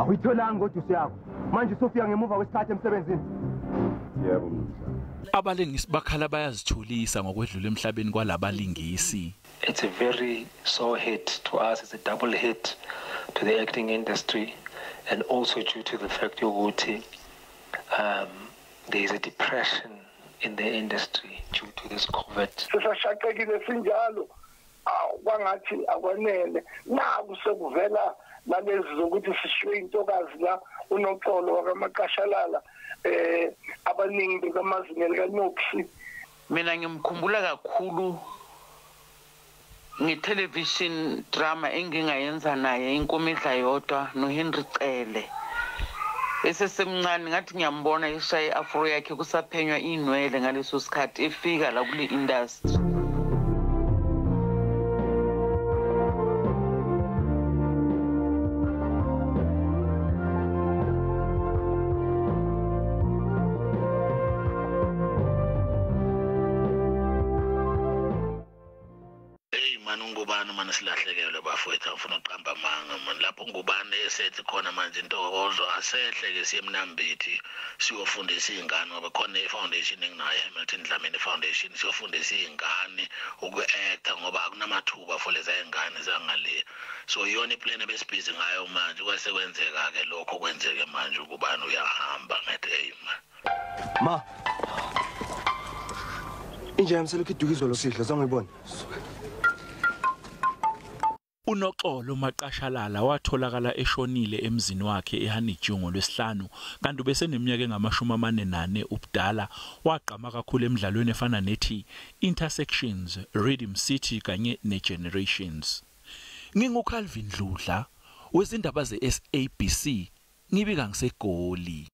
Awuyitholanga ngoduso yakho. Manje usofika ngemuva kwesikhathi emsebenzini. Yebo. Abalingisi bakhala bayazithulisa ngokwedlula emhlabeni kwalabalingisi. It's a very sore hit to us. It's a double hit to the acting industry, and also due to the fact that there is a depression in the industry due to this COVID. Sisashaqekile sinjalo kwangathi akwanele naku sekuvela nalezi zokuthi sishwe intokazi la unoxolo wakaMaqashalala abaningi bekamazingeli kaNoksi. Mina ngimkhumbula kakhulu nge-television drama engingayenza naye inkomidla yodwa noHenry Cele. Esesemncane ngathi ngiyambona ishaya afro yakhe kusaphenywa inwele ngaleso sikhathi efika la kule industry. Ngubani manje silahlekelwe bafowethu ngifuna uqamba manga manje lapho ngubani esethi khona manje intokozo asehleke siyemnambithi siyofundisa izingane ngoba khona ifoundation enginayo Hamilton Dlamini Foundation siyofundisa izingane uku-acta ngoba akunamathuba for lezi izingane zangale so iyona iplan ebesibhizi ngayo manje kwasekwenzeka ke lokho kwenzeke manje ukubani uyahamba ngathi hey Ma inje yamselokhu idukizwe losidla sangibona Unoxolo Maqashalala watholakala eshonile emzini wakhe eHanijungu lwesihlanu kanti beseneminyaka engama-44 ubudala waqhama kakhulu emidlalweni efana nethi Intersections, Rhythm City kanye neGenerations. NginguCalvin Dludla wezindaba zeSABC ngibika ngiseGoli.